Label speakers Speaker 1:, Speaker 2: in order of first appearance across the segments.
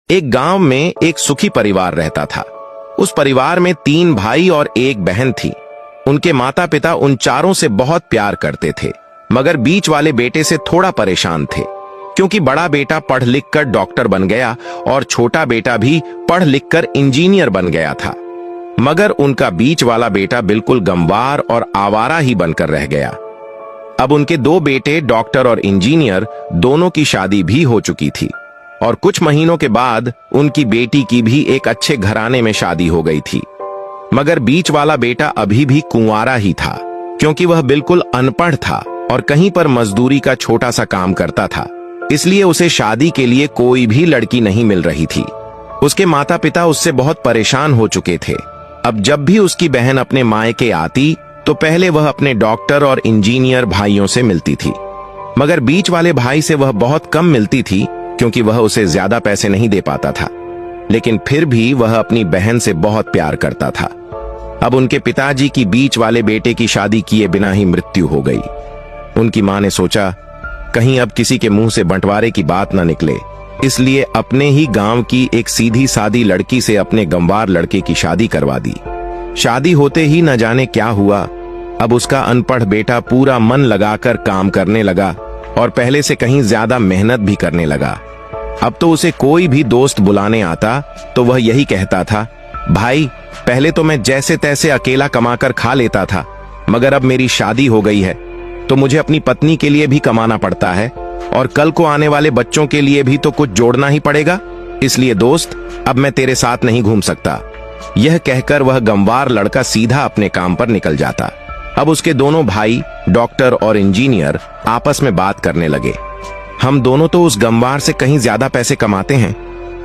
Speaker 1: एक गांव में एक सुखी परिवार रहता था। उस परिवार में 3 भाई और 1 बहन थी। उनके माता पिता उन चारों से बहुत प्यार करते थे, मगर बीच वाले बेटे से थोड़ा परेशान थे, क्योंकि बड़ा बेटा पढ़ लिख कर डॉक्टर बन गया और छोटा बेटा भी पढ़ लिख कर इंजीनियर बन गया था। मगर उनका बीच वाला बेटा बिल्कुल गंवार और आवारा ही बनकर रह गया। अब उनके 2 बेटे डॉक्टर और इंजीनियर दोनों की शादी भी हो चुकी थी और कुछ महीनों के बाद उनकी बेटी की भी एक अच्छे घराने में शादी हो गई थी। मगर बीच वाला बेटा अभी भी कुंवारा ही था, क्योंकि वह बिल्कुल अनपढ़ था और कहीं पर मजदूरी का छोटा सा काम करता था। इसलिए उसे शादी के लिए कोई भी लड़की नहीं मिल रही थी। उसके माता पिता उससे बहुत परेशान हो चुके थे। अब जब भी उसकी बहन अपने मायके आती तो पहले वह अपने डॉक्टर और इंजीनियर भाइयों से मिलती थी, मगर बीच वाले भाई से वह बहुत कम मिलती थी, क्योंकि वह उसे ज्यादा पैसे नहीं दे पाता था। लेकिन फिर भी वह अपनी बहन से बहुत प्यार करता था। अब उनके पिताजी की बीच वाले बेटे की शादी किए बिना ही मृत्यु हो गई। उनकी मां ने सोचा, कहीं अब किसी के मुंह से बंटवारे की बात न निकले, इसलिए अपने ही गांव की एक सीधी सादी लड़की से अपने गंवार लड़के की शादी करवा दी। शादी होते ही न जाने क्या हुआ। अब उसका अनपढ़ बेटा पूरा मन लगाकर काम करने लगा और पहले से कहीं ज्यादा मेहनत भी करने लगा। अब तो उसे कोई भी दोस्त बुलाने आता तो वह यही कहता था, भाई पहले तो मैं जैसे तैसे अकेला कमाकर खा लेता था, मगर अब मेरी शादी हो गई है तो मुझे अपनी पत्नी के लिए भी कमाना पड़ता है और कल को आने वाले बच्चों के लिए भी तो कुछ जोड़ना ही पड़ेगा। इसलिए दोस्त, अब मैं तेरे साथ नहीं घूम सकता। यह कहकर वह गंवार लड़का सीधा अपने काम पर निकल जाता। अब उसके दोनों भाई डॉक्टर और इंजीनियर आपस में बात करने लगे। हम दोनों तो उस गंवार से कहीं ज्यादा पैसे कमाते हैं,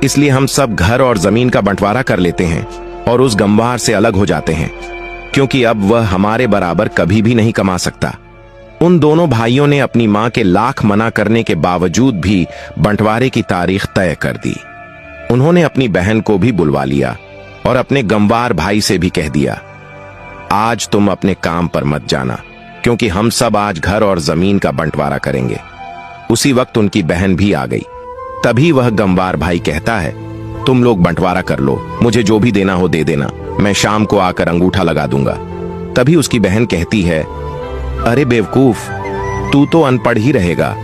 Speaker 1: इसलिए हम सब घर और जमीन का बंटवारा कर लेते हैं और उस गंवार से अलग हो जाते हैं, क्योंकि अब वह हमारे बराबर कभी भी नहीं कमा सकता। उन दोनों भाइयों ने अपनी मां के लाख मना करने के बावजूद भी बंटवारे की तारीख तय कर दी। उन्होंने अपनी बहन को भी बुलवा लिया और अपने गंवार भाई से भी कह दिया, आज तुम अपने काम पर मत जाना, क्योंकि हम सब आज घर और जमीन का बंटवारा करेंगे। उसी वक्त उनकी बहन भी आ गई। तभी वह गंवार भाई कहता है, तुम लोग बंटवारा कर लो, मुझे जो भी देना हो दे देना, मैं शाम को आकर अंगूठा लगा दूंगा। तभी उसकी बहन कहती है, अरे बेवकूफ, तू तो अनपढ़ ही रहेगा,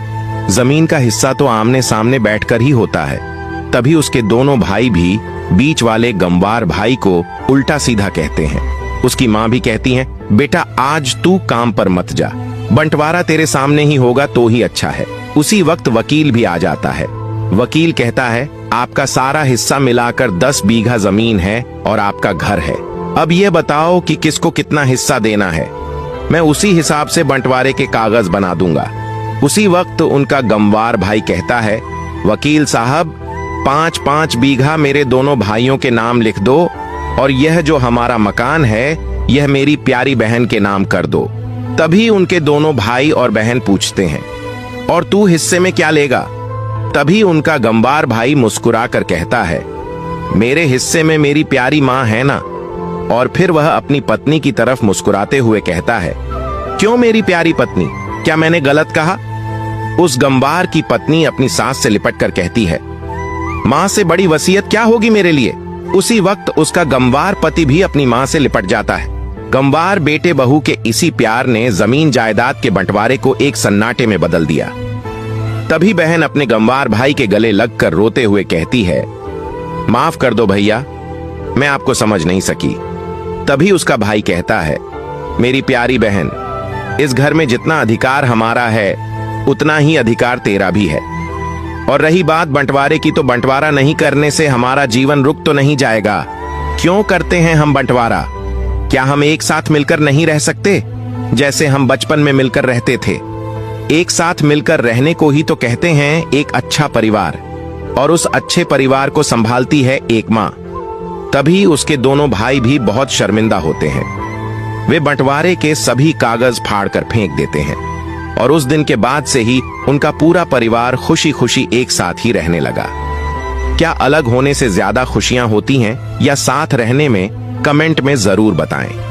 Speaker 1: जमीन का हिस्सा तो आमने सामने बैठकर ही होता है। तभी उसके दोनों भाई भी बीच वाले गंवार भाई को उल्टा सीधा कहते हैं। उसकी मां भी कहती है, बेटा आज तू काम पर मत जा, बंटवारा तेरे सामने ही होगा तो ही अच्छा है। उसी वक्त वकील भी आ जाता है। वकील कहता है, आपका सारा हिस्सा मिलाकर 10 बीघा जमीन है और आपका घर है। अब ये बताओ कि किसको कितना हिस्सा देना है, मैं उसी हिसाब से बंटवारे के कागज बना दूंगा। उसी वक्त उनका गंवार भाई कहता है, वकील साहब 5-5 बीघा मेरे दोनों भाइयों के नाम लिख दो और यह जो हमारा मकान है यह मेरी प्यारी बहन के नाम कर दो। तभी उनके दोनों भाई और बहन पूछते हैं, और तू हिस्से में क्या लेगा? तभी उनका गंवार भाई मुस्कुरा कर कहता है, मेरे हिस्से में मेरी प्यारी मां है ना। और फिर वह अपनी पत्नी की तरफ मुस्कुराते हुए कहता है, क्यों मेरी प्यारी पत्नी, क्या मैंने गलत कहा? उस गंवार की पत्नी अपनी सास से लिपट कर कहती है, मां से बड़ी वसीयत क्या होगी मेरे लिए। उसी वक्त उसका गंवार पति भी अपनी मां से लिपट जाता है। गंवार बेटे बहू के इसी प्यार ने जमीन जायदाद के बंटवारे को एक सन्नाटे में बदल दिया। तभी बहन अपने गंवार भाई के गले लगकर रोते हुए कहती है, माफ कर दो भैया, मैं आपको समझ नहीं सकी। तभी उसका भाई कहता है, मेरी प्यारी बहन, इस घर में जितना अधिकार हमारा है उतना ही अधिकार तेरा भी है। और रही बात बंटवारे की, तो बंटवारा नहीं करने से हमारा जीवन रुक तो नहीं जाएगा। क्यों करते हैं हम बंटवारा? क्या हम एक साथ मिलकर नहीं रह सकते, जैसे हम बचपन में मिलकर रहते थे? एक साथ मिलकर रहने को ही तो कहते हैं एक अच्छा परिवार, और उस अच्छे परिवार को संभालती है एक मां। तभी उसके दोनों भाई भी बहुत शर्मिंदा होते हैं। वे बंटवारे के सभी कागज फाड़कर फेंक देते हैं और उस दिन के बाद से ही उनका पूरा परिवार खुशी खुशी एक साथ ही रहने लगा। क्या अलग होने से ज्यादा खुशियां होती हैं या साथ रहने में? कमेंट में जरूर बताएं।